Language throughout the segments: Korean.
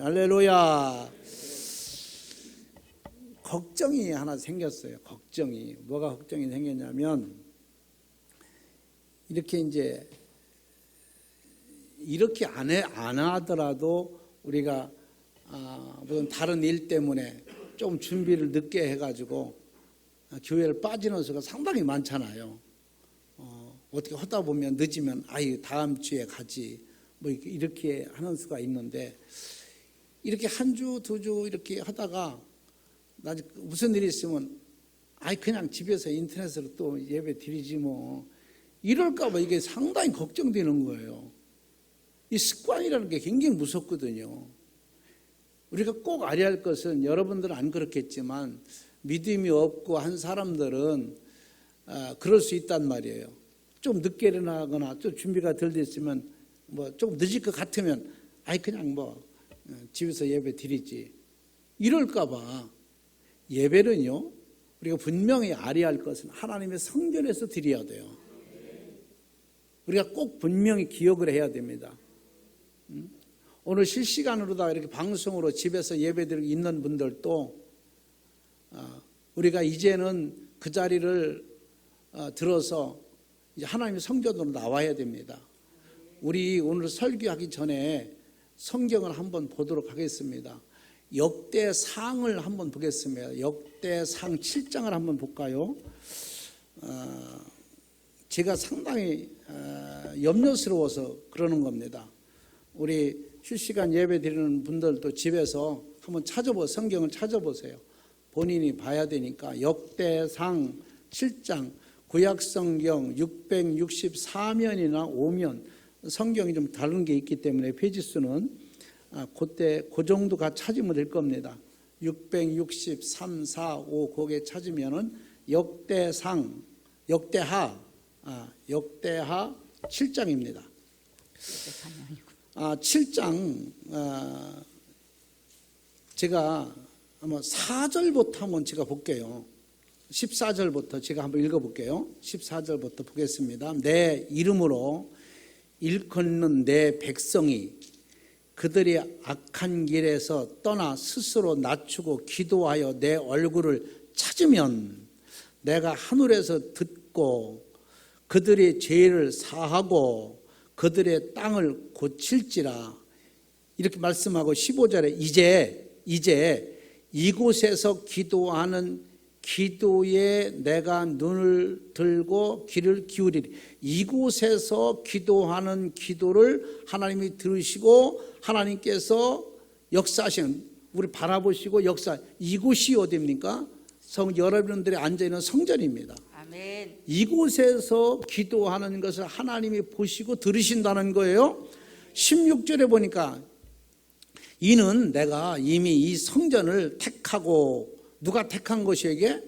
할렐루야. 걱정이 하나 생겼어요. 걱정이. 뭐가 걱정이 생겼냐면, 이렇게 이제, 이렇게 안 하더라도 우리가, 무슨 다른 일 때문에 좀 준비를 늦게 해가지고, 교회를 빠지는 수가 상당히 많잖아요. 어떻게 하다 보면 늦으면, 다음 주에 가지. 뭐 이렇게 하는 수가 있는데, 이렇게 한 주, 두 주 이렇게 하다가, 나중에 무슨 일이 있으면 그냥 집에서 인터넷으로 또 예배 드리지 뭐 이럴까봐 이게 상당히 걱정되는 거예요. 이 습관이라는 게 굉장히 무섭거든요. 우리가 꼭 알아야 할 것은, 여러분들은 안 그렇겠지만 믿음이 없고 한 사람들은 그럴 수 있단 말이에요. 좀 늦게 일어나거나 좀 준비가 덜 됐으면 뭐 좀 늦을 것 같으면 그냥 뭐 집에서 예배 드리지 이럴까봐. 예배는요, 우리가 분명히 알아야 할 것은 하나님의 성전에서 드려야 돼요. 우리가 꼭 분명히 기억을 해야 됩니다. 오늘 실시간으로다가 이렇게 방송으로 집에서 예배드리고 있는 분들도 우리가 이제는 그 자리를 들어서 이제 하나님의 성전으로 나와야 됩니다. 우리 오늘 설교하기 전에 성경을 한번 보도록 하겠습니다. 역대상을 한번 보겠습니다. 역대상 7장을 한번 볼까요? 제가 상당히 염려스러워서 그러는 겁니다. 우리 실시간 예배 드리는 분들도 집에서 한번 성경을 찾아보세요. 본인이 봐야 되니까. 역대상 7장, 구약성경 664면이나 5면, 성경이 좀 다른 게 있기 때문에 페이지 수는 그때 그 정도가 찾으면 될 겁니다. 663, 4, 5 거기에 찾으면은 역대하 7장입니다. 7장 제가 한번 4절부터 한번 제가 볼게요. 14절부터 제가 한번 읽어볼게요. 14절부터 보겠습니다. 내 이름으로 일컫는 내 백성이 그들이 악한 길에서 떠나 스스로 낮추고 기도하여 내 얼굴을 찾으면 내가 하늘에서 듣고 그들의 죄를 사하고 그들의 땅을 고칠지라. 이렇게 말씀하고 15절에 이제 이곳에서 기도하는 기도에 내가 눈을 들고 귀를 기울이리. 이곳에서 기도하는 기도를 하나님이 들으시고 하나님께서 역사하시는, 우리 바라보시고 이곳이 어디입니까? 여러분들이 앉아있는 성전입니다. 아멘. 이곳에서 기도하는 것을 하나님이 보시고 들으신다는 거예요. 16절에 보니까 이는 내가 이미 이 성전을 택하고, 누가 택한 것이 이게?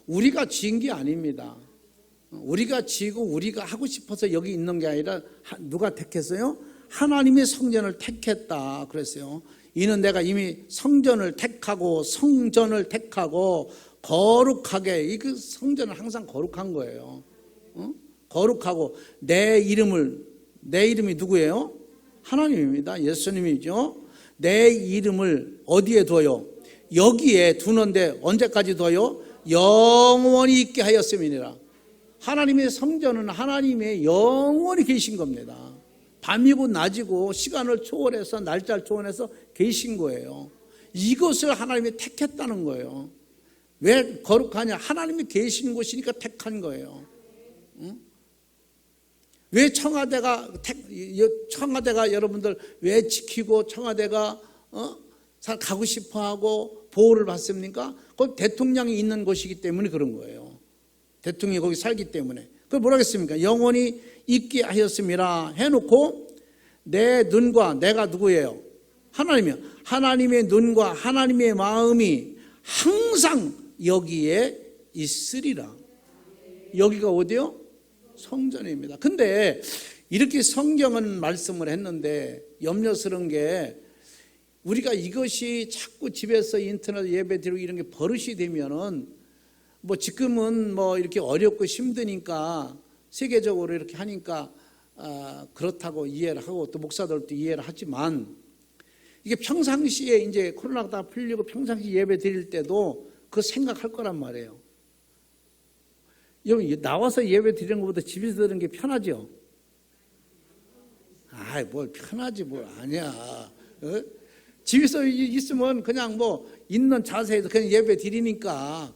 우리가 지은 게 아닙니다. 우리가 지고 우리가 하고 싶어서 여기 있는 게 아니라 누가 택했어요? 하나님의 성전을 택했다 그랬어요. 이는 내가 이미 성전을 택하고 거룩하게, 이 그 성전은 항상 거룩한 거예요. 거룩하고 내 이름이 누구예요? 하나님입니다. 예수님이죠. 내 이름을 어디에 둬요? 여기에 두는데 언제까지 둬요? 영원히 있게 하였음이니라. 하나님의 성전은 하나님의 영원히 계신 겁니다. 밤이고 낮이고 시간을 초월해서 날짜를 초월해서 계신 거예요. 이것을 하나님이 택했다는 거예요. 왜 거룩하냐? 하나님이 계신 곳이니까 택한 거예요. 왜 청와대가 여러분들 왜 지키고 청와대가 가고 싶어하고 보호를 받습니까? 거기 대통령이 있는 곳이기 때문에 그런 거예요. 대통령이 거기 살기 때문에. 그걸 뭐라 했습니까? 영원히 있게 하였음이라 해놓고 내 눈과, 내가 누구예요? 하나님이요. 하나님의 눈과 하나님의 마음이 항상 여기에 있으리라. 여기가 어디요? 성전입니다. 근데 이렇게 성경은 말씀을 했는데 염려스러운 게, 우리가 이것이 자꾸 집에서 인터넷 예배 드리고 이런 게 버릇이 되면은, 뭐 지금은 뭐 이렇게 어렵고 힘드니까 세계적으로 이렇게 하니까 그렇다고 이해를 하고 또 목사들도 이해를 하지만, 이게 평상시에 이제 코로나가 다 풀리고 평상시 예배 드릴 때도 그 생각할 거란 말이에요. 여기 나와서 예배 드리는 것보다 집에서 드리는 게 편하죠? 아이, 뭘 편하지, 뭘 아니야. 어? 집에서 있으면 그냥 뭐 있는 자세에서 그냥 예배 드리니까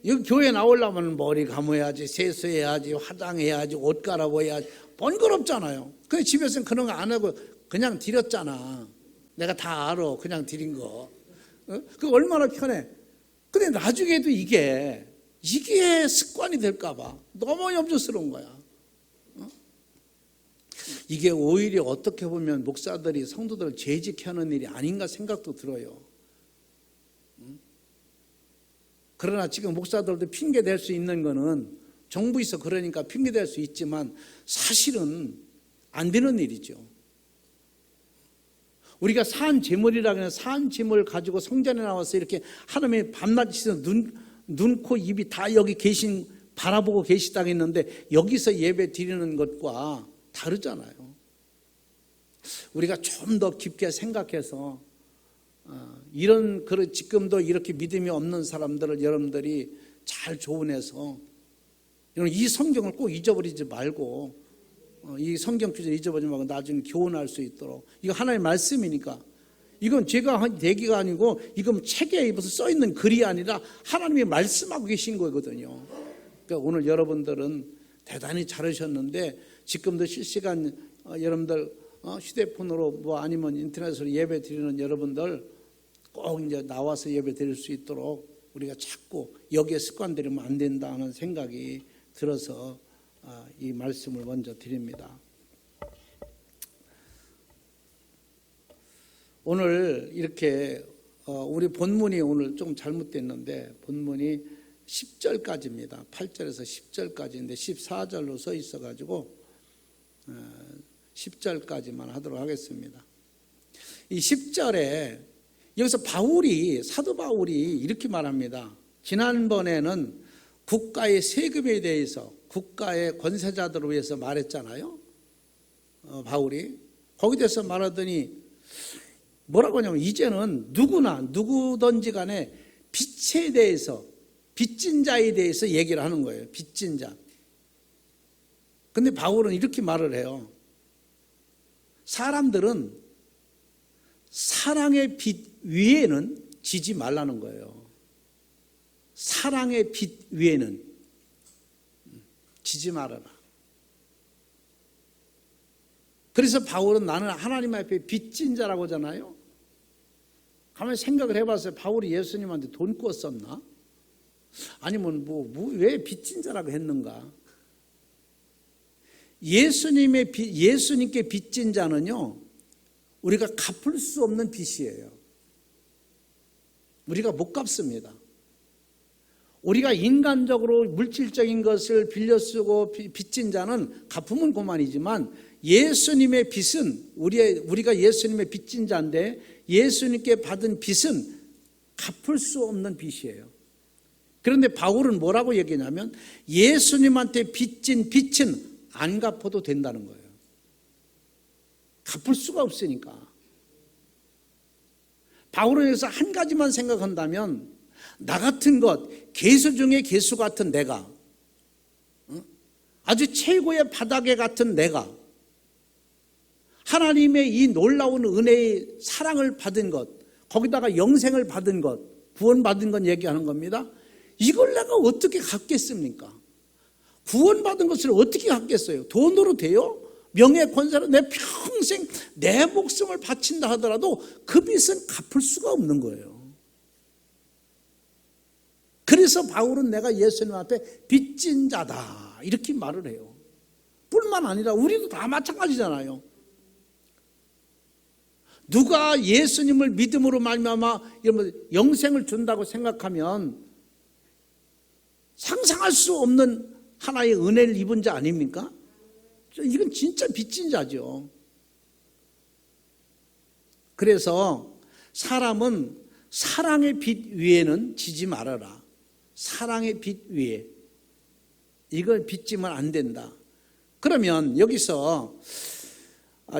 여기 교회 나오려면 머리 감아야지, 세수해야지, 화장해야지, 옷 갈아입어야지. 번거롭잖아요. 근데 집에서는 그런 거 안 하고 그냥 드렸잖아. 내가 다 알아. 그냥 드린 거. 그 얼마나 편해. 근데 나중에도 이게 습관이 될까 봐 너무 염려스러운 거야. 이게 오히려 어떻게 보면 목사들이 성도들을 죄짓게 하는 일이 아닌가 생각도 들어요. 그러나 지금 목사들도 핑계 댈 수 있는 거는 정부 있어 그러니까 핑계 댈 수 있지만 사실은 안 되는 일이죠. 우리가 산 제물이라고 하는 산 제물 가지고 성전에 나와서 이렇게 하나님의 밤낮이서 눈, 코, 입이 다 여기 계신 바라보고 계시다고 했는데 여기서 예배 드리는 것과 다르잖아요. 우리가 좀 더 깊게 생각해서 이런 지금도 이렇게 믿음이 없는 사람들을 여러분들이 잘 조언해서 이 성경을 꼭 잊어버리지 말고 이 성경 구절 잊어버리지 말고 나중에 교훈할 수 있도록 이거 하나님의 말씀이니까 이건 제가 대기가 아니고 이건 책에 무슨 써있는 글이 아니라 하나님이 말씀하고 계신 거거든요. 그러니까 오늘 여러분들은 대단히 잘하셨는데 지금도 실시간 여러분들 휴대폰으로 뭐 아니면 인터넷으로 예배 드리는 여러분들 꼭 이제 나와서 예배 드릴 수 있도록 우리가 자꾸 여기에 습관 들이면 안 된다는 생각이 들어서 이 말씀을 먼저 드립니다. 오늘 이렇게 우리 본문이 오늘 좀 잘못됐는데 본문이 10절까지입니다. 8절에서 10절까지인데 14절로 써 있어가지고 10절까지만 하도록 하겠습니다. 이 10절에 여기서 사도 바울이 이렇게 말합니다. 지난번에는 국가의 세금에 대해서 국가의 권세자들을 위해서 말했잖아요. 바울이 거기에 대해서 말하더니 뭐라고 하냐면 이제는 누구든지 간에 빚에 대해서 빚진 자에 대해서 얘기를 하는 거예요. 빚진 자. 근데 바울은 이렇게 말을 해요. 사람들은 사랑의 빚 위에는 지지 말라는 거예요. 사랑의 빚 위에는 지지 말아라. 그래서 바울은 나는 하나님 앞에 빚진 자라고 하잖아요. 가만히 생각을 해봤어요. 바울이 예수님한테 돈 꿨었나? 아니면 왜 빚진 자라고 했는가? 예수님께 빚진 자는요, 우리가 갚을 수 없는 빚이에요. 우리가 못 갚습니다. 우리가 인간적으로 물질적인 것을 빌려 쓰고 빚진 자는 갚으면 그만이지만 예수님의 빚은 우리가 예수님의 빚진 자인데 예수님께 받은 빚은 갚을 수 없는 빚이에요. 그런데 바울은 뭐라고 얘기하냐면 예수님한테 빚진 빚은 안 갚아도 된다는 거예요. 갚을 수가 없으니까. 바울은 여기서 한 가지만 생각한다면 나 같은 것, 개수 중에 개수 같은 내가, 아주 최고의 바닥에 같은 내가 하나님의 이 놀라운 은혜의 사랑을 받은 것, 거기다가 영생을 받은 것, 구원받은 것 얘기하는 겁니다. 이걸 내가 어떻게 갚겠습니까? 구원받은 것을 어떻게 갚겠어요? 돈으로 돼요? 명예 권세로 내 평생 내 목숨을 바친다 하더라도 그 빚은 갚을 수가 없는 거예요. 그래서 바울은 내가 예수님 앞에 빚진 자다 이렇게 말을 해요. 뿐만 아니라 우리도 다 마찬가지잖아요. 누가 예수님을 믿음으로 말미암아 영생을 준다고 생각하면 상상할 수 없는 하나의 은혜를 입은 자 아닙니까? 이건 진짜 빚진 자죠. 그래서 사람은 사랑의 빚 위에는 지지 말아라. 사랑의 빚 위에 이걸 빚지면 안 된다. 그러면 여기서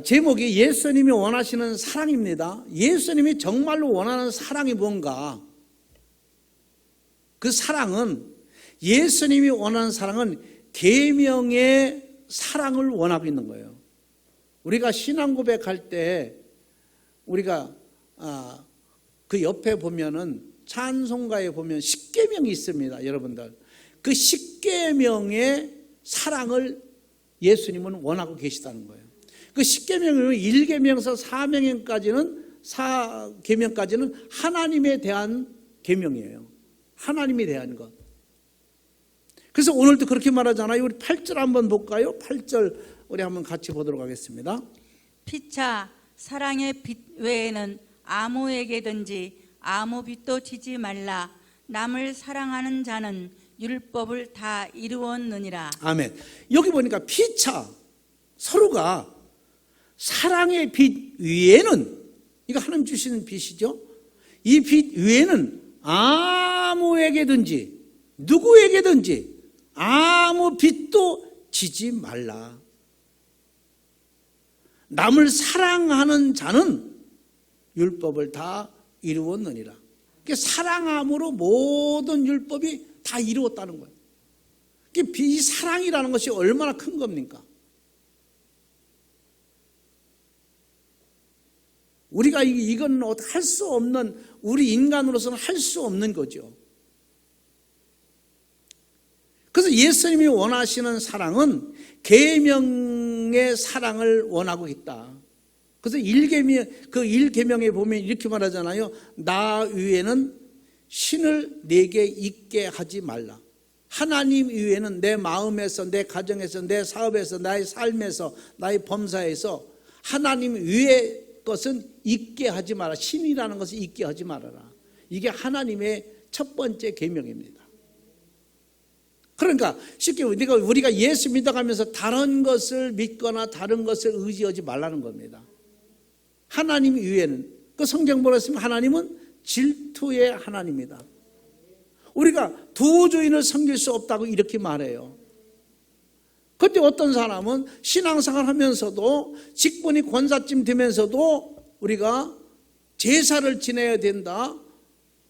제목이 예수님이 원하시는 사랑입니다. 예수님이 정말로 원하는 사랑이 뭔가? 그 사랑은, 예수님이 원하는 사랑은 계명의 사랑을 원하고 있는 거예요. 우리가 신앙 고백할 때 우리가 그 옆에 보면은 찬송가에 보면 십계명이 있습니다. 여러분들, 그 십계명의 사랑을 예수님은 원하고 계시다는 거예요. 그 십계명은 1계명에서 4계명까지는 하나님에 대한 계명이에요. 하나님에 대한 것. 그래서 오늘도 그렇게 말하잖아요. 우리 8절 한번 볼까요? 8절 우리 한번 같이 보도록 하겠습니다. 피차 사랑의 빛 외에는 아무에게든지 아무 빛도 지지 말라. 남을 사랑하는 자는 율법을 다 이루었느니라. 아멘. 여기 보니까 피차, 서로가 사랑의 빛 위에는, 이거 하나님 주시는 빛이죠. 이 빛 위에는 아무에게든지 누구에게든지 아무 빛도 지지 말라. 남을 사랑하는 자는 율법을 다 이루었느니라. 사랑함으로 모든 율법이 다 이루었다는 거예요. 이 사랑이라는 것이 얼마나 큰 겁니까? 우리가 이건 할 수 없는, 우리 인간으로서는 할 수 없는 거죠. 그래서 예수님이 원하시는 사랑은 계명의 사랑을 원하고 있다. 그래서 1계명에 보면 이렇게 말하잖아요. 나 위에는 신을 내게 있게 하지 말라. 하나님 위에는 내 마음에서, 내 가정에서, 내 사업에서, 나의 삶에서, 나의 범사에서 하나님 위에 것은 있게 하지 마라. 신이라는 것을 있게 하지 말아라. 이게 하나님의 첫 번째 계명입니다. 그러니까 쉽게 우리가 예수 믿어가면서 다른 것을 믿거나 다른 것을 의지하지 말라는 겁니다. 하나님 위에는, 그 성경 보았으면 하나님은 질투의 하나님이다. 우리가 두 주인을 섬길 수 없다고 이렇게 말해요. 그런데 어떤 사람은 신앙생활 하면서도 직분이 권사쯤 되면서도 우리가 제사를 지내야 된다,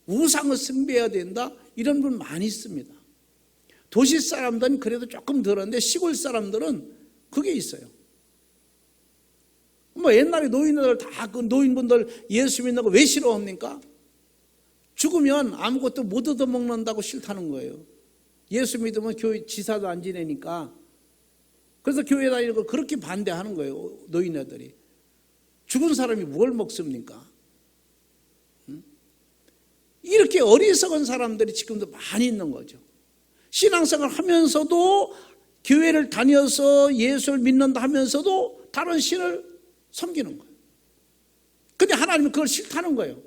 우상을 숭배해야 된다, 이런 분 많이 있습니다. 도시 사람들은 그래도 조금 덜한데 시골 사람들은 그게 있어요. 옛날에 노인분들 예수 믿는 거 왜 싫어합니까? 죽으면 아무것도 못 얻어먹는다고 싫다는 거예요. 예수 믿으면 교회 지사도 안 지내니까. 그래서 교회 다니는 걸 그렇게 반대하는 거예요. 노인네들이. 죽은 사람이 뭘 먹습니까? 이렇게 어리석은 사람들이 지금도 많이 있는 거죠. 신앙생활 하면서도 교회를 다녀서 예수를 믿는다 하면서도 다른 신을 섬기는 거예요. 근데 하나님은 그걸 싫다는 거예요.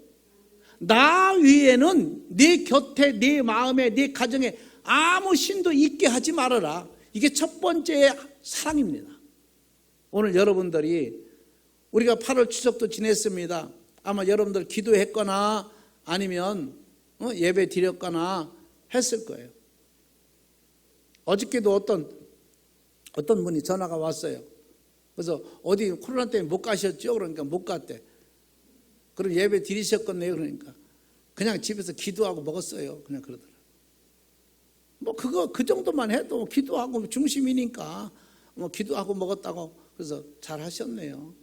나 위에는 내 곁에, 내 마음에, 내 가정에 아무 신도 있게 하지 말아라. 이게 첫 번째 사랑입니다. 오늘 여러분들이, 우리가 8월 추석도 지냈습니다. 아마 여러분들 기도했거나 아니면 예배 드렸거나 했을 거예요. 어저께도 어떤 분이 전화가 왔어요. 그래서 어디 코로나 때문에 못 가셨죠? 그러니까 못 갔대. 그럼 예배 드리셨겠네요. 그러니까 그냥 집에서 기도하고 먹었어요. 그냥 그러더라고요. 그 정도만 해도 기도하고 중심이니까 기도하고 먹었다고, 그래서 잘 하셨네요.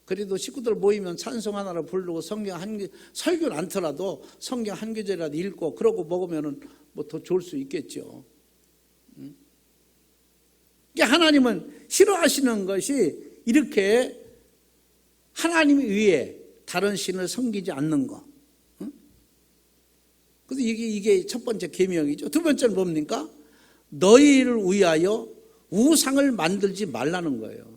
그래도 식구들 모이면 찬송 하나를 부르고 설교는 않더라도 성경 한 구절이라도 읽고 그러고 먹으면 더 좋을 수 있겠죠. 하나님은 싫어하시는 것이 이렇게 하나님 위에 다른 신을 섬기지 않는 것. 그래서 이게 첫 번째 계명이죠. 두 번째는 뭡니까? 너희를 위하여 우상을 만들지 말라는 거예요.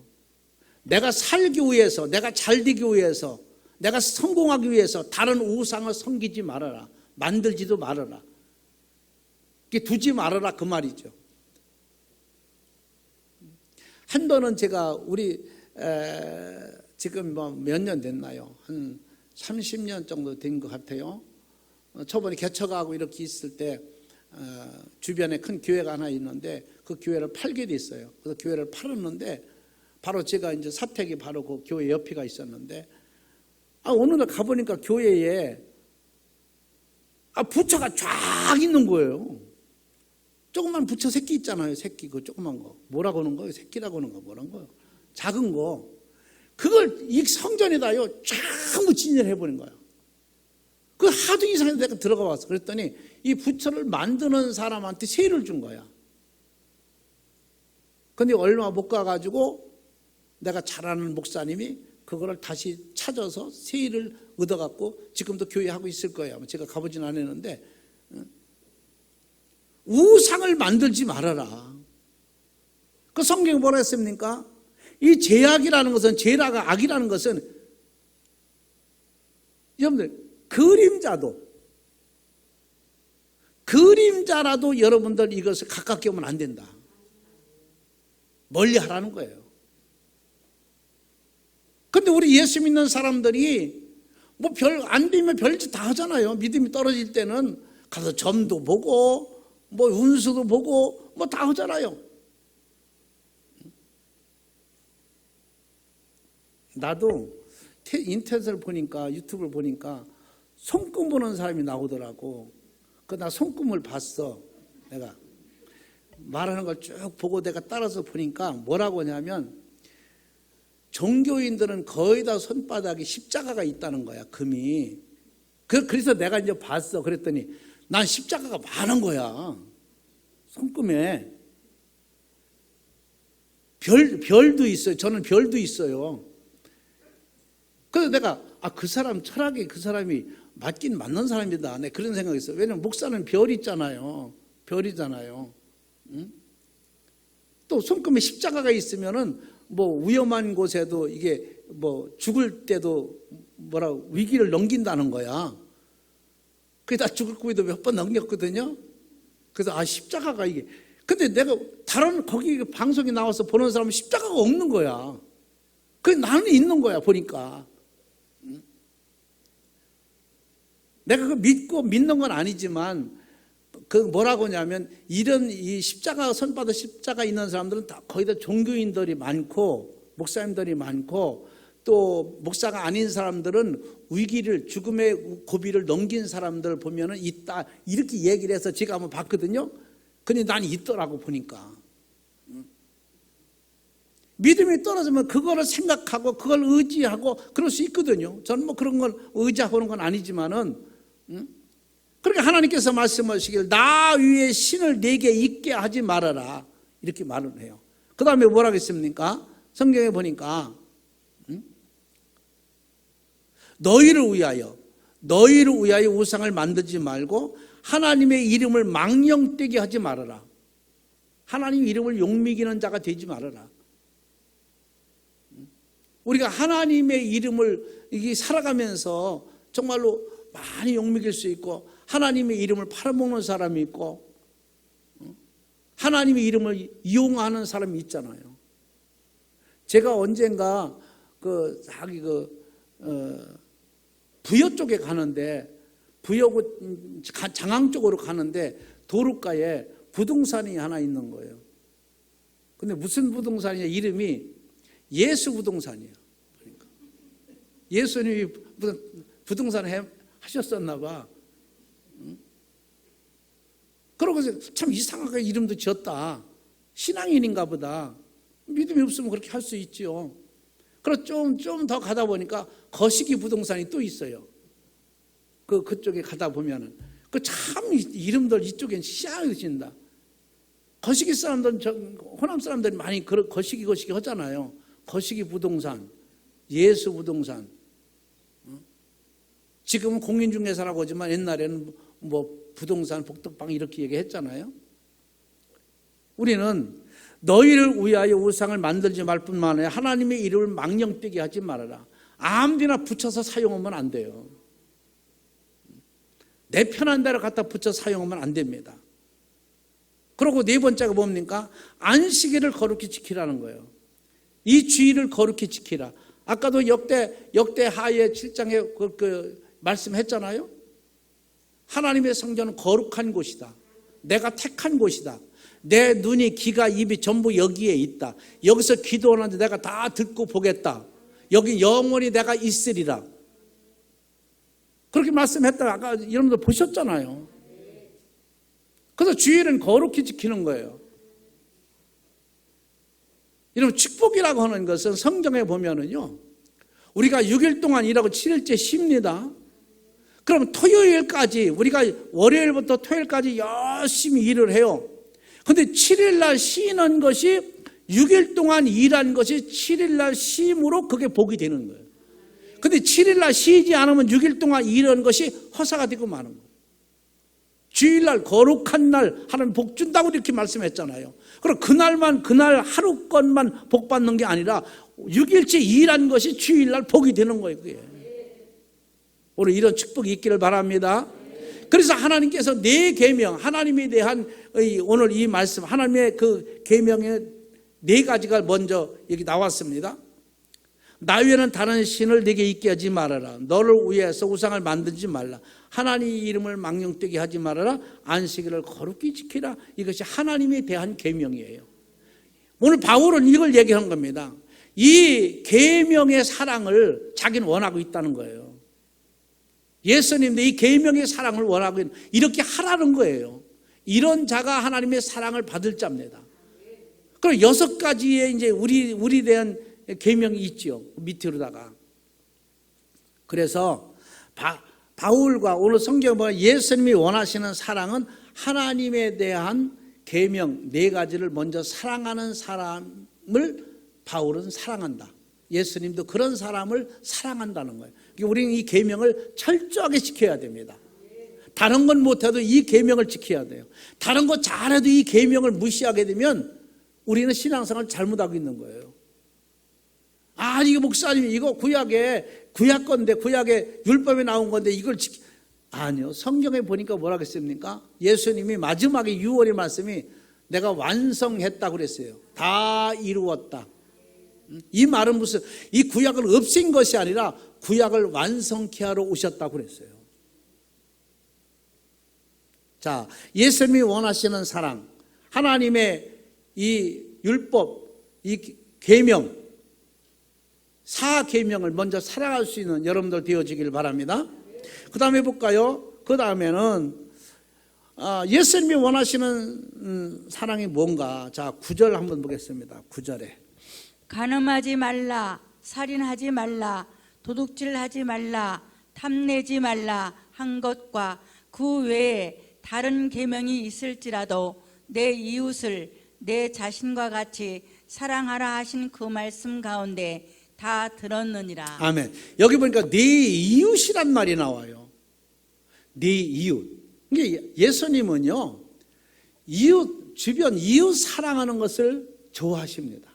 내가 살기 위해서, 내가 잘되기 위해서, 내가 성공하기 위해서 다른 우상을 섬기지 말아라. 만들지도 말아라. 두지 말아라, 그 말이죠. 한번은 제가 지금 몇 년 됐나요? 한 30년 정도 된 것 같아요. 저번에 개척하고 이렇게 있을 때 주변에 큰 교회가 하나 있는데 그 교회를 팔게 됐어요. 그래서 교회를 팔았는데 바로 제가 이제 사택이 바로 그 교회 옆에가 있었는데, 어느 날 가보니까 교회에 부처가 쫙 있는 거예요. 조그만 부처 새끼 있잖아요. 새끼, 그 조그만 거. 뭐라고 하는 거예요? 새끼라고 하는 거, 뭐라는 거예요? 작은 거. 그걸 이 성전에다요, 쫙 무친절 해버린 거예요. 그 하도 이상해서 내가 들어가 봤어. 그랬더니 이 부처를 만드는 사람한테 세일을 준 거야. 근데 얼마 못 가가지고 내가 잘 아는 목사님이 그거를 다시 찾아서 세일을 얻어갖고 지금도 교회 하고 있을 거예요. 제가 가보진 않았는데, 우상을 만들지 말아라. 그 성경에 뭐라 했습니까? 이 죄악이라는 것은, 죄라가 악이라는 것은, 여러분들 그림자라도 여러분들 이것을 가깝게 오면 안 된다. 멀리 하라는 거예요. 근데 우리 예수 믿는 사람들이 뭐 안 되면 별짓 다 하잖아요. 믿음이 떨어질 때는 가서 점도 보고 뭐 운수도 보고 뭐 다 하잖아요. 나도 인터넷을 보니까, 유튜브를 보니까 손금 보는 사람이 나오더라고. 나 손금을 봤어. 내가 말하는 걸 쭉 보고 내가 따라서 보니까 뭐라고 하냐면, 종교인들은 거의 다 손바닥에 십자가가 있다는 거야, 금이. 그래서 내가 이제 봤어. 그랬더니 난 십자가가 많은 거야, 손금에. 별도 있어요. 저는 별도 있어요. 그래서 내가 그 사람 철학이, 그 사람이 맞긴 맞는 사람이다. 내 그런 생각이 있어요. 왜냐면 목사는 별 있잖아요. 별이잖아요. 응? 또 손금에 십자가가 있으면은 뭐 위험한 곳에도 이게 뭐 죽을 때도 위기를 넘긴다는 거야. 그게 다 죽을 고비도 몇 번 넘겼거든요. 그래서 십자가가 이게. 근데 내가 다른 거기 방송에 나와서 보는 사람은 십자가가 없는 거야. 나는 있는 거야, 보니까. 내가 그 믿고 믿는 건 아니지만, 그 뭐라고 하냐면, 이런 이 십자가, 손바닥 십자가 있는 사람들은 다 거의 다 종교인들이 많고, 목사님들이 많고, 또 목사가 아닌 사람들은 위기를, 죽음의 고비를 넘긴 사람들 보면은 있다, 이렇게 얘기를 해서 제가 한번 봤거든요. 근데 난 있더라고, 보니까. 믿음이 떨어지면 그거를 생각하고 그걸 의지하고 그럴 수 있거든요. 저는 뭐 그런 걸 의지하고는 건 아니지만은, 그러니까 하나님께서 말씀하시길, 나 위에 신을 내게 있게 하지 말아라, 이렇게 말을 해요. 그 다음에 뭐라고 했습니까? 성경에 보니까 너희를 위하여 우상을 만들지 말고 하나님의 이름을 망령되게 하지 말아라. 하나님 이름을 욕먹이는 자가 되지 말아라. 우리가 하나님의 이름을 이게 살아가면서 정말로 많이 욕먹일 수 있고, 하나님의 이름을 팔아먹는 사람이 있고, 하나님의 이용하는 사람이 있잖아요. 제가 언젠가 부여 쪽에 가는데, 부여구 장항 쪽으로 가는데 도로가에 부동산이 하나 있는 거예요. 근데 무슨 부동산이냐? 이름이 예수 부동산이에요. 그러니까 예수님이 무슨 부동산 하셨었나 봐. 그러고 참 이상하게 이름도 지었다. 신앙인인가 보다. 믿음이 없으면 그렇게 할 수 있죠. 그래서 좀 더 가다 보니까 거시기 부동산이 또 있어요. 그쪽에 가다 보면은 참 이름들 이쪽엔 희한하게 짓는다. 거시기 사람들은, 호남 사람들이 많이 거시기 하잖아요. 거시기 부동산, 예수 부동산. 지금은 공인중개사라고 하지만 옛날에는 뭐 부동산, 복덕방 이렇게 얘기했잖아요. 우리는 너희를 위하여 우상을 만들지 말 뿐만 아니라 하나님의 이름을 망령되게 하지 말아라. 아무데나 붙여서 사용하면 안 돼요. 내 편한 대로 갖다 붙여 사용하면 안 됩니다. 그리고 네 번째가 뭡니까? 안식일을 거룩히 지키라는 거예요. 이 주일을 거룩히 지키라. 아까도 역대하의 7장에 말씀했잖아요. 하나님의 성전은 거룩한 곳이다. 내가 택한 곳이다. 내 눈이 귀가 입이 전부 여기에 있다. 여기서 기도하는데 내가 다 듣고 보겠다. 여기 영원히 내가 있으리라. 그렇게 말씀했다가 아까 여러분들 보셨잖아요. 그래서 주일은 거룩히 지키는 거예요. 여러분 축복이라고 하는 것은 성경에 보면은요, 우리가 6일 동안 일하고 7일째 쉽니다. 그럼 토요일까지, 우리가 월요일부터 토요일까지 열심히 일을 해요. 근데 7일날 쉬는 것이 6일 동안 일한 것이 7일날 쉼으로 그게 복이 되는 거예요. 근데 7일날 쉬지 않으면 6일 동안 일한 것이 허사가 되고 마는 거예요. 주일날 거룩한 날 하나님 복 준다고 이렇게 말씀했잖아요. 그럼 그날만 그날 하루 것만 복 받는 게 아니라 6일째 일한 것이 주일날 복이 되는 거예요. 그게. 오늘 이런 축복이 있기를 바랍니다. 그래서 하나님께서 네 계명, 하나님에 대한 오늘 이 말씀, 하나님의 그 계명의 네 가지가 먼저 여기 나왔습니다. 나 외에는 다른 신을 네게 있게 하지 말아라. 너를 위해서 우상을 만들지 말라. 하나님 이름을 망령되게 하지 말아라. 안식일을 거룩히 지키라. 이것이 하나님에 대한 계명이에요. 오늘 바울은 이걸 얘기한 겁니다. 이 계명의 사랑을 자기는 원하고 있다는 거예요. 예수님도 이 계명의 사랑을 원하고 있는, 이렇게 하라는 거예요. 이런 자가 하나님의 사랑을 받을 자입니다. 그럼 6가지의 이제 우리 대한 계명이 있죠. 밑으로다가. 그래서 바울과 오늘 성경에 보면 예수님이 원하시는 사랑은 하나님에 대한 계명 4가지를 먼저 사랑하는 사람을 바울은 사랑한다. 예수님도 그런 사람을 사랑한다는 거예요. 우리는 이 계명을 철저하게 지켜야 됩니다. 다른 건 못해도 이 계명을 지켜야 돼요. 다른 거 잘해도 이 계명을 무시하게 되면 우리는 신앙생활을 잘못하고 있는 거예요. 아, 이거 목사님 이거 구약 건데, 구약에 율법에 나온 건데 이걸 아니요. 성경에 보니까 뭐라고 했습니까? 예수님이 마지막에 6월의 말씀이 내가 완성했다고 그랬어요. 다 이루었다. 이 말은 무슨, 이 구약을 없앤 것이 아니라 구약을 완성케 하러 오셨다고 그랬어요. 자, 예수님이 원하시는 사랑, 하나님의 이 율법, 이 계명, 4계명을 먼저 사랑할 수 있는 여러분들 되어지길 바랍니다. 그 다음에 볼까요? 그 다음에는 예수님이 원하시는 사랑이 뭔가. 자, 9절 한번 보겠습니다. 9절에 간음하지 말라, 살인하지 말라, 도둑질하지 말라, 탐내지 말라 한 것과 그 외에 다른 계명이 있을지라도 내 이웃을 내 자신과 같이 사랑하라 하신 그 말씀 가운데 다 들었느니라. 아멘. 여기 보니까 네 이웃이란 말이 나와요. 네 이웃. 이게 예수님은요, 이웃, 주변 이웃 사랑하는 것을 좋아하십니다.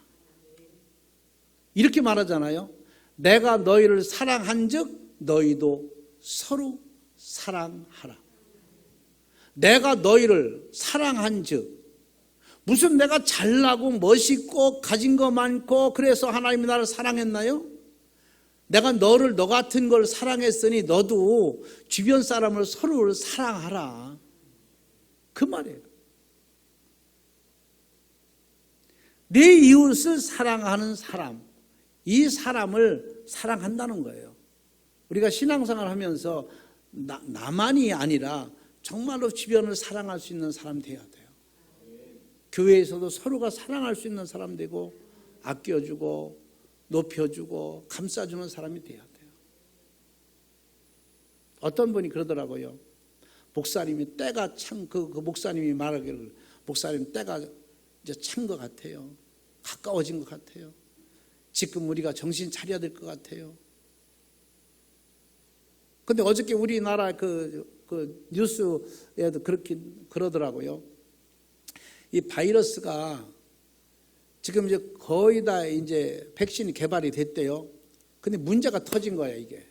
이렇게 말하잖아요. 내가 너희를 사랑한 즉 너희도 서로 사랑하라. 내가 너희를 사랑한 즉, 무슨 내가 잘나고 멋있고 가진 거 많고 그래서 하나님이 나를 사랑했나요? 내가 너를 너 같은 걸 사랑했으니 너도 주변 사람을 서로를 사랑하라. 그 말이에요. 내 이웃을 사랑하는 사람, 이 사람을 사랑한다는 거예요. 우리가 신앙생활 하면서 나만이 아니라 정말로 주변을 사랑할 수 있는 사람 돼야 돼요. 교회에서도 서로가 사랑할 수 있는 사람 되고, 아껴주고 높여주고 감싸주는 사람이 돼야 돼요. 어떤 분이 그러더라고요. 목사님이 때가 참, 그 목사님이 말하기를, 목사님 때가 이제 찬 것 같아요. 가까워진 것 같아요. 지금 우리가 정신 차려야 될 것 같아요. 근데 어저께 우리나라 그 뉴스에도 그렇게 그러더라고요. 이 바이러스가 지금 이제 거의 다 이제 백신이 개발이 됐대요. 근데 문제가 터진 거예요, 이게.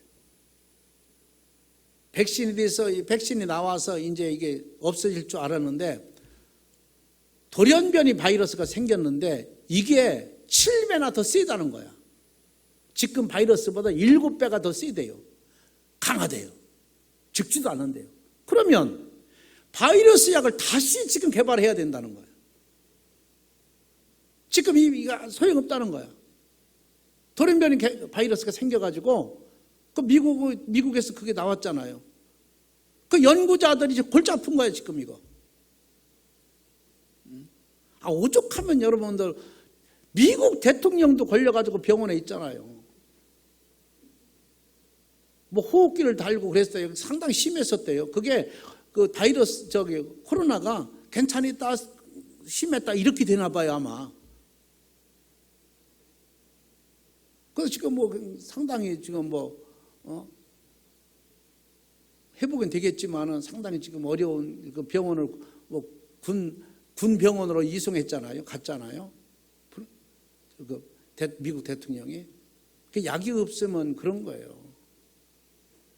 백신이 나와서 이제 이게 없어질 줄 알았는데, 돌연변이 바이러스가 생겼는데 이게 7배나 더 세다는 거야. 지금 바이러스보다 7배가 더 세대요. 강하대요. 죽지도 않는데요. 그러면 바이러스 약을 다시 지금 개발해야 된다는 거예요. 지금 이가 소용없다는 거야. 돌연변이 바이러스가 생겨가지고 그 미국에서 그게 나왔잖아요. 그 연구자들이 골치 아픈 거예요 지금 이거. 오죽하면 여러분들 미국 대통령도 걸려가지고 병원에 있잖아요. 뭐 호흡기를 달고 그랬어요. 상당히 심했었대요. 그게 그 바이러스 코로나가 괜찮았다 심했다 이렇게 되나 봐요 아마. 그래서 지금 뭐 상당히 지금 회복은 되겠지만은 상당히 지금 어려운 그 병원을 뭐 군 병원으로 이송했잖아요. 갔잖아요. 미국 대통령이. 그 약이 없으면 그런 거예요.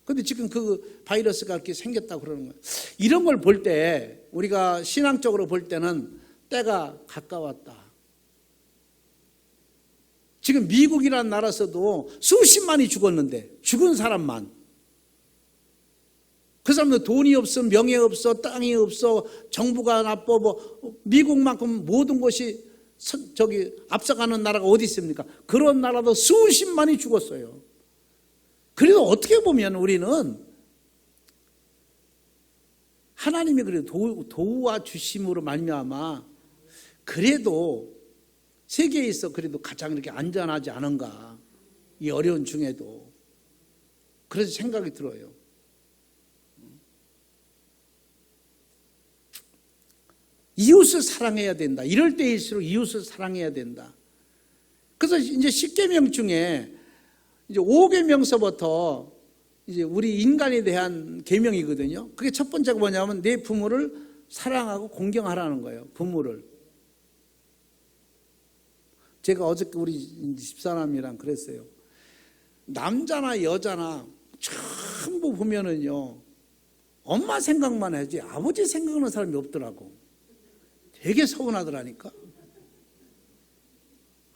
근데 지금 그 바이러스가 이렇게 생겼다고 그러는 거예요. 이런 걸 볼 때 우리가 신앙적으로 볼 때는 때가 가까웠다. 지금 미국이라는 나라에서도 수십만이 죽었는데 죽은 사람만. 그 사람들 돈이 없어, 명예 없어, 땅이 없어, 정부가 나빠, 미국만큼 모든 것이 앞서가는 나라가 어디 있습니까? 그런 나라도 수십만이 죽었어요. 그래도 어떻게 보면 우리는 하나님이 그래도 도와 주심으로 말미암아 그래도 세계에서 그래도 가장 이렇게 안전하지 않은가, 이 어려운 중에도. 그래서 생각이 들어요. 이웃을 사랑해야 된다. 이럴 때일수록 이웃을 사랑해야 된다. 그래서 이제 10계명 중에 이제 5계명서부터 이제 우리 인간에 대한 계명이거든요. 그게 첫 번째가 뭐냐면 내 부모를 사랑하고 공경하라는 거예요. 부모를. 제가 어저께 우리 집사람이랑 그랬어요. 남자나 여자나 전부 보면은요, 엄마 생각만 하지 아버지 생각하는 사람이 없더라고. 되게 서운하더라니까.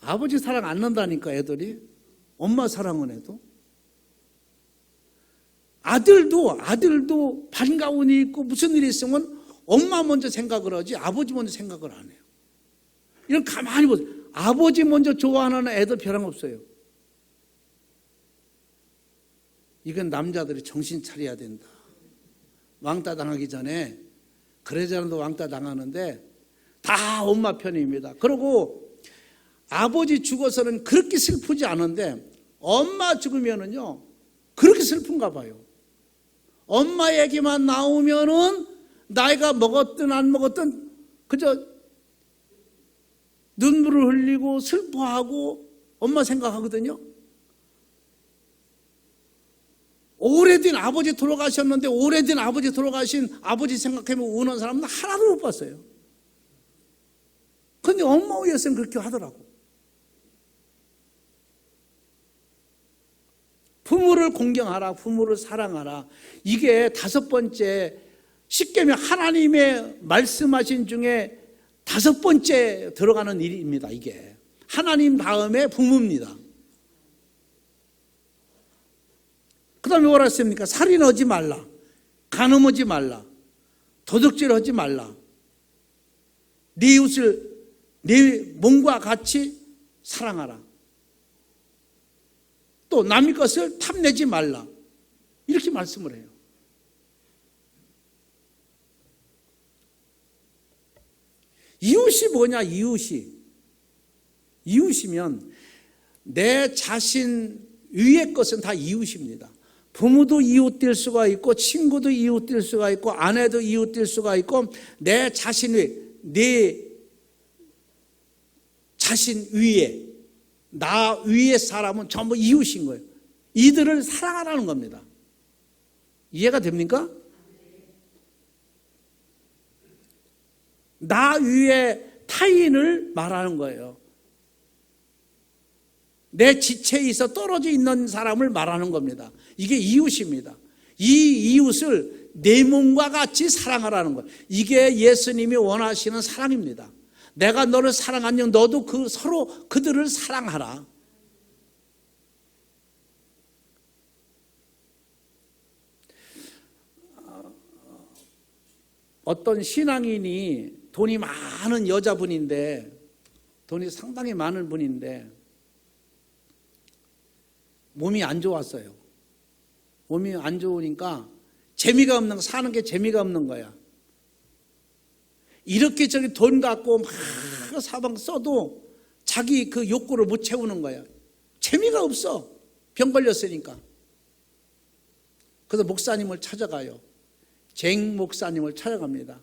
아버지 사랑 안 난다니까 애들이. 엄마 사랑은 해도. 아들도 반가운이 있고 무슨 일이 있으면 엄마 먼저 생각을 하지 아버지 먼저 생각을 안 해요. 이런 가만히 보세요. 아버지 먼저 좋아하는 애들 별로 없어요. 이건 남자들이 정신 차려야 된다. 왕따 당하기 전에, 그래자도 왕따 당하는데 다 엄마 편입니다. 그리고 아버지 죽어서는 그렇게 슬프지 않은데 엄마 죽으면은요 그렇게 슬픈가 봐요. 엄마 얘기만 나오면은 나이가 먹었든 안 먹었든 그저 눈물을 흘리고 슬퍼하고 엄마 생각하거든요. 오래된 아버지 돌아가셨는데 오래된 아버지 돌아가신 아버지 생각하면 우는 사람은 하나도 못 봤어요. 근데 엄마 위해서는 그렇게 하더라고. 부모를 공경하라, 부모를 사랑하라. 이게 5번째 10계명 하나님의 말씀하신 중에 5번째 들어가는 일입니다. 이게 하나님 다음에 부모입니다. 그 다음에 뭐라 했습니까? 살인하지 말라, 간음하지 말라, 도둑질하지 말라, 네 이웃을 네 몸과 같이 사랑하라, 또 남의 것을 탐내지 말라, 이렇게 말씀을 해요. 이웃이 뭐냐? 이웃이면 내 자신 위의 것은 다 이웃입니다. 부모도 이웃될 수가 있고, 친구도 이웃될 수가 있고, 아내도 이웃될 수가 있고, 내 자신 내 자신 위에, 나 위의 사람은 전부 이웃인 거예요. 이들을 사랑하라는 겁니다. 이해가 됩니까? 나 위에 타인을 말하는 거예요. 내 지체에 있어 떨어져 있는 사람을 말하는 겁니다. 이게 이웃입니다. 이 이웃을 내 몸과 같이 사랑하라는 거예요. 이게 예수님이 원하시는 사랑입니다. 내가 너를 사랑하니 너도 서로 그들을 사랑하라. 어떤 신앙인이 돈이 많은 여자분인데 돈이 상당히 많은 분인데 몸이 안 좋았어요. 몸이 안 좋으니까 재미가 없는 거, 사는 게 재미가 없는 거야. 이렇게 저기 돈 갖고 막 사방 써도 자기 그 욕구를 못 채우는 거야. 재미가 없어. 병 걸렸으니까. 그래서 목사님을 찾아가요. 쟁 목사님을 찾아갑니다.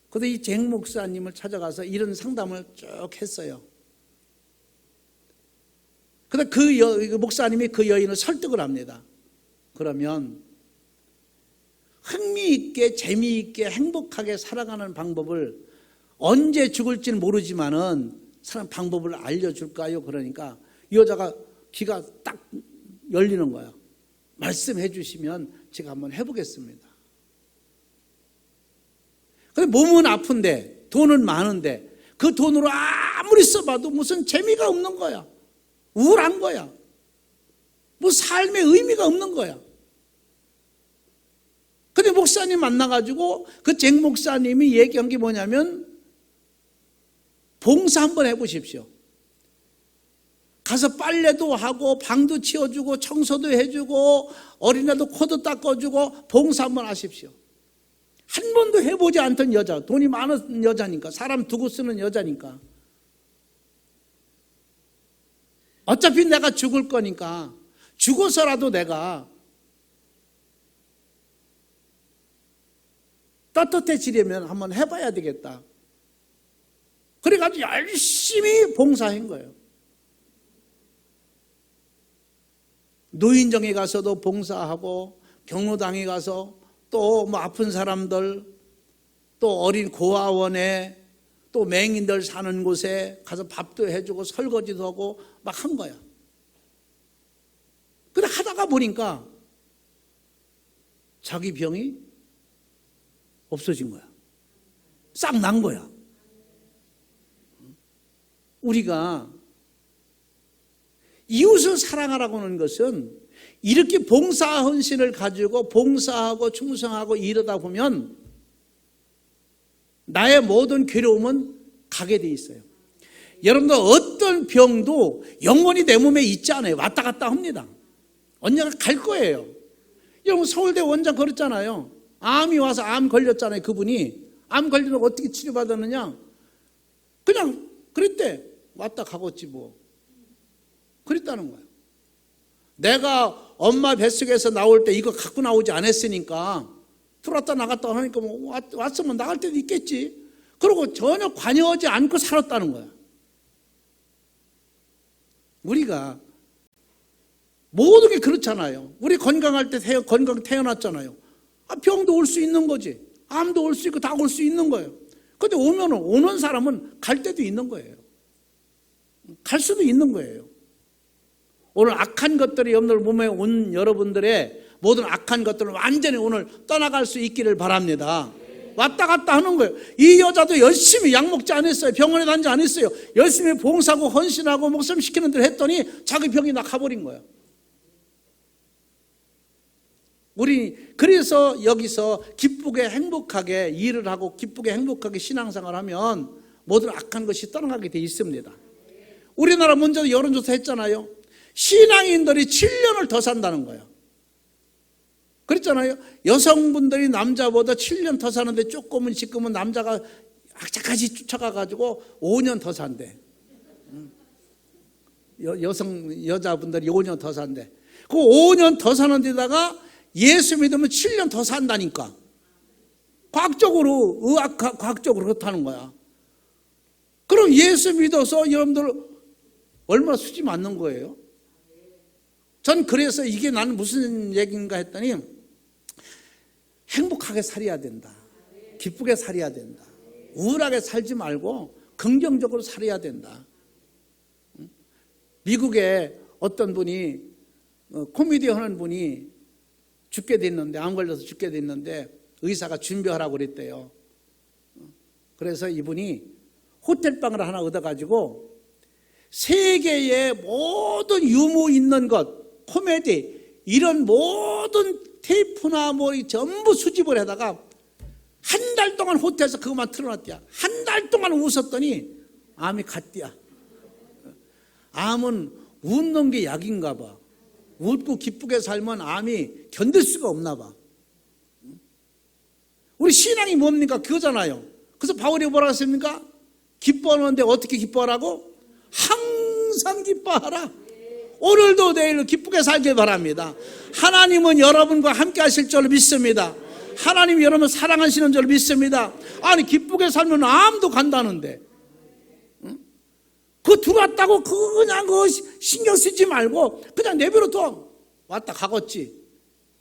그래서 이 쟁 목사님을 찾아가서 이런 상담을 쭉 했어요. 그래서 그 목사님이 그 여인을 설득을 합니다. 그러면 흥미있게 재미있게 행복하게 살아가는 방법을 언제 죽을지는 모르지만은 사는 방법을 알려줄까요? 그러니까 이 여자가 귀가 딱 열리는 거야. 말씀해 주시면 제가 한번 해보겠습니다. 근데 몸은 아픈데 돈은 많은데 그 돈으로 아무리 써봐도 무슨 재미가 없는 거야. 우울한 거야. 뭐 삶의 의미가 없는 거야. 근데 목사님 만나가지고 그 쟁 목사님이 얘기한 게 뭐냐면 봉사 한번 해보십시오. 가서 빨래도 하고 방도 치워주고 청소도 해주고 어린애도 코도 닦아주고 봉사 한번 하십시오. 한 번도 해보지 않던 여자, 돈이 많은 여자니까, 사람 두고 쓰는 여자니까, 어차피 내가 죽을 거니까 죽어서라도 내가 떳떳해지려면 한번 해봐야 되겠다. 그래가지고 열심히 봉사한 거예요. 노인정에 가서도 봉사하고 경로당에 가서 또 뭐 아픈 사람들, 또 어린 고아원에, 또 맹인들 사는 곳에 가서 밥도 해주고 설거지도 하고 막 한 거야. 근데 하다가 보니까 자기 병이 없어진 거야. 싹 난 거야. 우리가 이웃을 사랑하라고 하는 것은 이렇게 봉사 헌신을 가지고 봉사하고 충성하고 이러다 보면 나의 모든 괴로움은 가게 돼 있어요. 여러분들 어떤 병도 영원히 내 몸에 있지 않아요. 왔다 갔다 합니다. 언젠가 갈 거예요. 여러분 서울대 원장 그랬잖아요. 암이 와서 암 걸렸잖아요. 그분이 암 걸리면 어떻게 치료받았느냐. 그냥 그랬대. 왔다 가겠지 뭐. 그랬다는 거야. 내가 엄마 뱃속에서 나올 때 이거 갖고 나오지 않았으니까 들어왔다 나갔다 하니까 뭐 왔으면 나갈 때도 있겠지. 그리고 전혀 관여하지 않고 살았다는 거야. 우리가 모든 게 그렇잖아요. 우리 건강할 때 건강 태어났잖아요. 병도 올 수 있는 거지. 암도 올 수 있고 다 올 수 있는 거예요. 근데 오는 사람은 갈 때도 있는 거예요. 갈 수도 있는 거예요. 오늘 악한 것들이 여러분들 몸에 온 여러분들의 모든 악한 것들을 완전히 오늘 떠나갈 수 있기를 바랍니다. 왔다 갔다 하는 거예요. 이 여자도 열심히 약 먹지 않았어요. 병원에 다니지 않았어요. 열심히 봉사하고 헌신하고 목숨 시키는 대로 했더니 자기 병이 나 가버린 거예요. 우리 그래서 여기서 기쁘게 행복하게 일을 하고 기쁘게 행복하게 신앙생활을 하면 모든 악한 것이 떠나가게 돼 있습니다. 우리나라 먼저 여론조사 했잖아요. 신앙인들이 7년을 더 산다는 거예요. 그랬잖아요. 여성분들이 남자보다 7년 더 사는데 조금은 지금은 남자가 악착같이 쫓아가가지고 5년 더 산대. 여자분들이 5년 더 산대. 그 5년 더 사는 데다가 예수 믿으면 7년 더 산다니까. 과학적으로, 과학적으로 그렇다는 거야. 그럼 예수 믿어서 여러분들 얼마나 수지 맞는 거예요? 전 그래서 이게 나는 무슨 얘기인가 했더니 행복하게 살아야 된다. 기쁘게 살아야 된다. 우울하게 살지 말고 긍정적으로 살아야 된다. 미국에 어떤 분이 코미디 하는 분이 죽게 됐는데, 암 걸려서 죽게 됐는데 의사가 준비하라고 그랬대요. 그래서 이분이 호텔방을 하나 얻어가지고 세계의 모든 유머 있는 것, 코미디 이런 모든 테이프나 뭐 전부 수집을 해다가 한 달 동안 호텔에서 그것만 틀어놨대요. 한 달 동안 웃었더니 암이 갔대요. 암은 웃는 게 약인가 봐. 웃고 기쁘게 살면 암이 견딜 수가 없나 봐. 우리 신앙이 뭡니까? 그거잖아요. 그래서 바울이 뭐라고 했습니까? 기뻐하는데 어떻게 기뻐하라고? 항상 기뻐하라. 오늘도 내일도 기쁘게 살길 바랍니다. 하나님은 여러분과 함께 하실 줄 믿습니다. 하나님이 여러분 사랑하시는 줄 믿습니다. 아니 기쁘게 살면 암도 간다는데 그거 들어왔다고 그냥 그거 신경 쓰지 말고 그냥 내버려둬. 왔다 가겠지.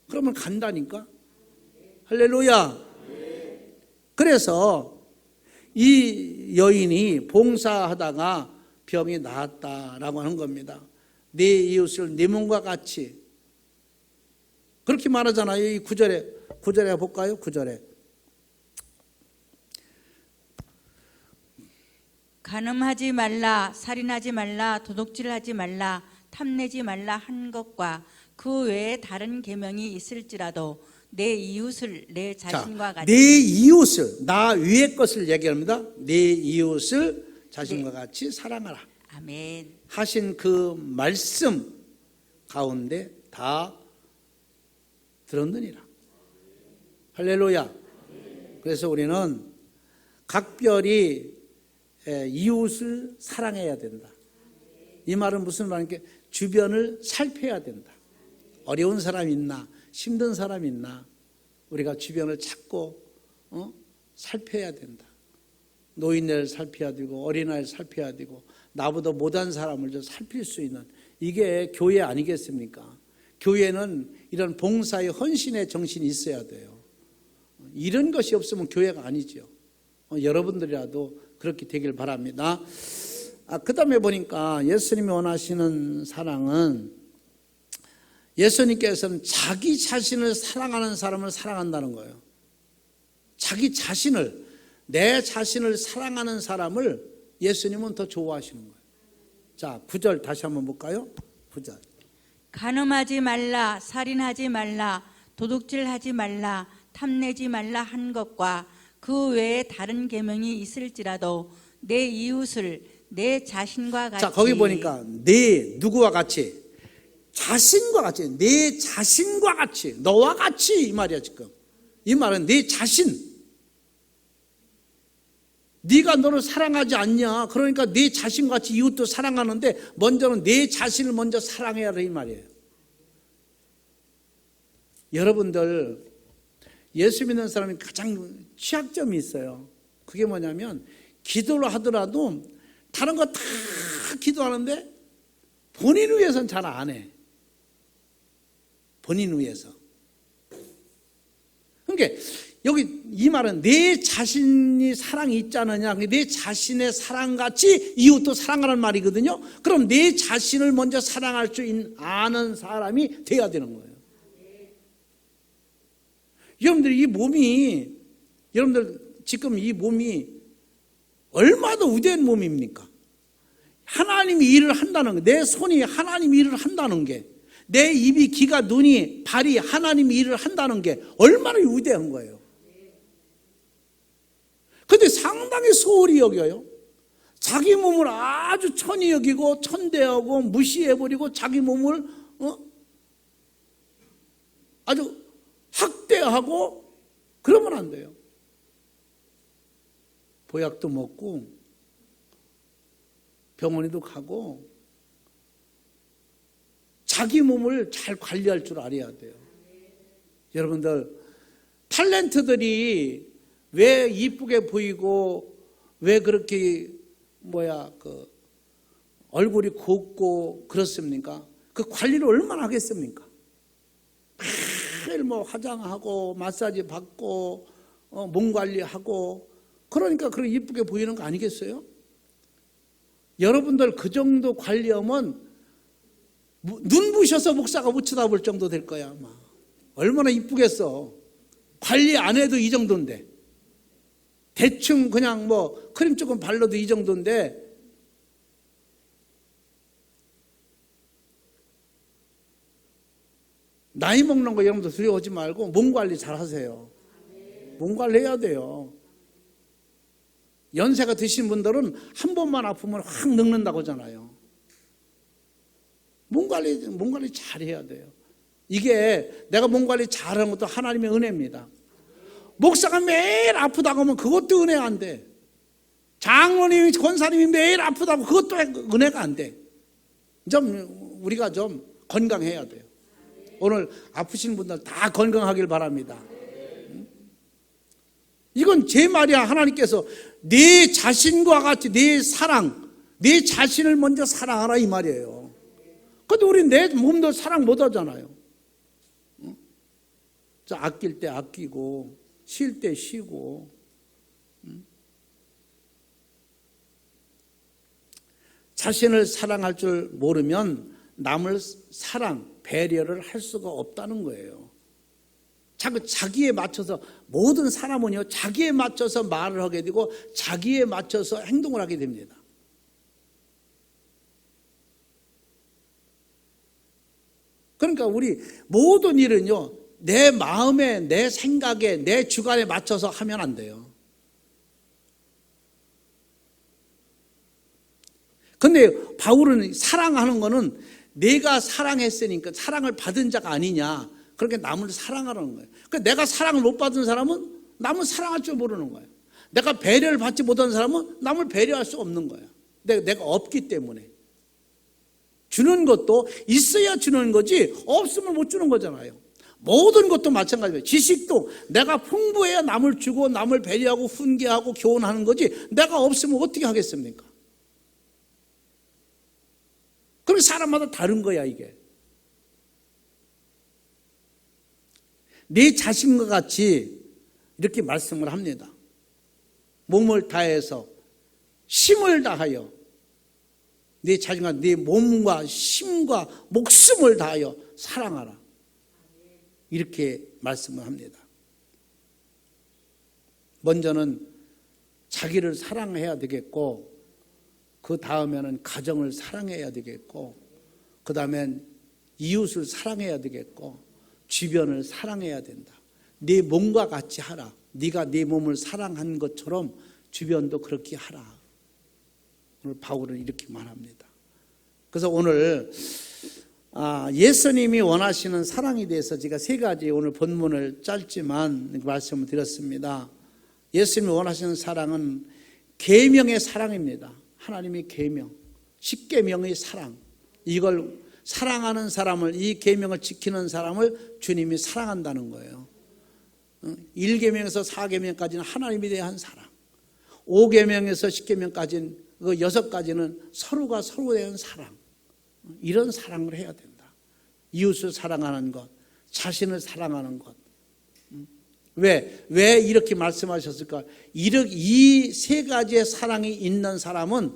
그러면 간다니까. 할렐루야. 그래서 이 여인이 봉사하다가 병이 나았다라고 하는 겁니다. 네 이웃을 네 몸과 같이 그렇게 말하잖아요. 이 9절에 볼까요? 9절에 간음하지 말라, 살인하지 말라, 도둑질하지 말라, 탐내지 말라 한 것과 그 외에 다른 계명이 있을지라도 내 이웃을 내 자신과 같이. 내 이웃을, 나 위의 것을 얘기합니다. 내 이웃을 자신과 같이 사랑하라. 아멘. 하신 그 말씀 가운데 다 들었느니라. 할렐루야. 그래서 우리는 각별히 이웃을 사랑해야 된다. 이 말은 무슨 말인가? 주변을 살펴야 된다. 어려운 사람 있나? 힘든 사람 있나? 우리가 주변을 찾고 살펴야 된다. 노인을 살펴야 되고 어린아이를 살펴야 되고 나보다 못한 사람을 좀 살필 수 있는 이게 교회 아니겠습니까? 교회는 이런 봉사의 헌신의 정신이 있어야 돼요. 이런 것이 없으면 교회가 아니죠. 여러분들이라도 그렇게 되길 바랍니다. 그 다음에 보니까 예수님이 원하시는 사랑은 예수님께서는 자기 자신을 사랑하는 사람을 사랑한다는 거예요. 자기 자신을, 내 자신을 사랑하는 사람을 예수님은 더 좋아하시는 거예요. 자, 9절 다시 한번 볼까요? 9절. 간음하지 말라, 살인하지 말라, 도둑질하지 말라, 탐내지 말라 한 것과 그 외에 다른 계명이 있을지라도 내 이웃을 내 자신과 같이. 자, 거기 보니까 내 누구와 같이? 자신과 같이. 내 자신과 같이. 너와 같이 이 말이야 지금. 이 말은 내 자신. 네가 너를 사랑하지 않냐? 그러니까 네 자신같이 이웃도 사랑하는데 먼저는 내 자신을 먼저 사랑해야 돼 이 말이에요. 여러분들 예수 믿는 사람이 가장 취약점이 있어요. 그게 뭐냐면 기도를 하더라도 다른 거 다 기도하는데 본인을 위해서는 잘 안 해. 본인을 위해서. 그러니까 여기 이 말은 내 자신이 사랑이 있지 않느냐. 내 자신의 사랑같이 이웃도 사랑하라는 말이거든요. 그럼 내 자신을 먼저 사랑할 줄 아는 사람이 돼야 되는 거예요. 여러분들 이 몸이, 여러분들 지금 이 몸이 얼마나 위대한 몸입니까? 하나님이 일을 한다는 게, 내 손이 하나님이 일을 한다는 게, 내 입이, 귀가, 눈이, 발이 하나님이 일을 한다는 게 얼마나 위대한 거예요. 근데 상당히 소홀히 여겨요. 자기 몸을 아주 천히 여기고 천대하고 무시해버리고 자기 몸을 아주 학대하고 그러면 안 돼요. 보약도 먹고 병원에도 가고 자기 몸을 잘 관리할 줄 알아야 돼요. 여러분들 탤런트들이 왜 이쁘게 보이고 왜 그렇게 얼굴이 곱고 그렇습니까? 그 관리를 얼마나 하겠습니까? 매일 화장하고 마사지 받고 몸 관리하고 그러니까 그렇게 이쁘게 보이는 거 아니겠어요? 여러분들 그 정도 관리하면 눈부셔서 목사가 못 쳐다볼 정도 될 거야 아마. 얼마나 이쁘겠어. 관리 안 해도 이 정도인데 대충 그냥 크림 조금 발라도 이 정도인데 나이 먹는 거 여러분들 두려워하지 말고 몸 관리 잘 하세요. 몸 관리해야 돼요. 연세가 드신 분들은 한 번만 아프면 확 늙는다고 하잖아요. 몸 관리 잘 해야 돼요. 이게 내가 몸 관리 잘하는 것도 하나님의 은혜입니다. 목사가 매일 아프다고 하면 그것도 은혜가 안 돼. 장로님이, 권사님이 매일 아프다고 그것도 은혜가 안 돼. 우리가 좀 건강해야 돼요. 오늘 아프신 분들 다 건강하길 바랍니다. 이건 제 말이야. 하나님께서 네 자신과 같이 네 사랑, 네 자신을 먼저 사랑하라 이 말이에요. 근데 우리 내 몸도 사랑 못 하잖아요. 아낄 때 아끼고 쉴 때 쉬고. 자신을 사랑할 줄 모르면 남을 사랑, 배려를 할 수가 없다는 거예요. 자기에 맞춰서, 모든 사람은요 자기에 맞춰서 말을 하게 되고 자기에 맞춰서 행동을 하게 됩니다. 그러니까 우리 모든 일은요 내 마음에, 내 생각에, 내 주관에 맞춰서 하면 안 돼요. 근데 바울은 사랑하는 거는 내가 사랑했으니까 사랑을 받은 자가 아니냐, 그렇게 남을 사랑하라는 거예요. 그러니까 내가 사랑을 못 받은 사람은 남을 사랑할 줄 모르는 거예요. 내가 배려를 받지 못하는 사람은 남을 배려할 수 없는 거예요. 내가 없기 때문에. 주는 것도 있어야 주는 거지 없으면 못 주는 거잖아요. 모든 것도 마찬가지예요. 지식도 내가 풍부해야 남을 주고 남을 배려하고 훈계하고 교훈하는 거지 내가 없으면 어떻게 하겠습니까? 그럼 사람마다 다른 거야 이게. 네 자신과 같이 이렇게 말씀을 합니다. 몸을 다해서 힘을 다하여 네 자신과 네 몸과 힘과 목숨을 다하여 사랑하라. 이렇게 말씀을 합니다. 먼저는 자기를 사랑해야 되겠고, 그 다음에는 가정을 사랑해야 되겠고, 그 다음엔 이웃을 사랑해야 되겠고, 주변을 사랑해야 된다. 네 몸과 같이 하라. 네가 네 몸을 사랑한 것처럼 주변도 그렇게 하라. 오늘 바울은 이렇게 말합니다. 그래서 오늘 예수님이 원하시는 사랑에 대해서 제가 세 가지 오늘 본문을 짧지만 말씀을 드렸습니다. 예수님이 원하시는 사랑은 계명의 사랑입니다. 하나님의 계명, 십계명의 사랑. 이걸 사랑하는 사람을, 이 계명을 지키는 사람을 주님이 사랑한다는 거예요. 1계명에서 4계명까지는 하나님에 대한 사랑, 5계명에서 10계명까지는 그 6가지는 서로가 서로에 대한 사랑. 이런 사랑을 해야 된다. 이웃을 사랑하는 것, 자신을 사랑하는 것. 왜 이렇게 말씀하셨을까? 이 세 가지의 사랑이 있는 사람은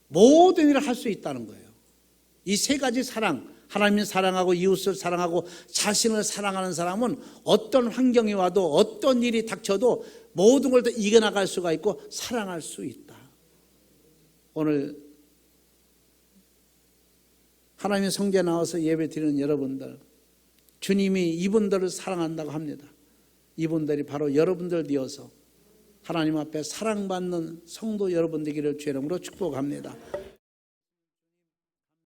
모든 일을 할 수 있다는 거예요. 이 세 가지 사랑, 하나님을 사랑하고 이웃을 사랑하고 자신을 사랑하는 사람은 어떤 환경이 와도 어떤 일이 닥쳐도 모든 걸 다 이겨나갈 수가 있고 사랑할 수 있다. 오늘 하나님의 성전에 나와서 예배 드리는 여러분들, 주님이 이분들을 사랑한다고 합니다. 이분들이 바로 여러분들 되어서 하나님 앞에 사랑받는 성도 여러분 되기를 주의 이름으로 축복합니다.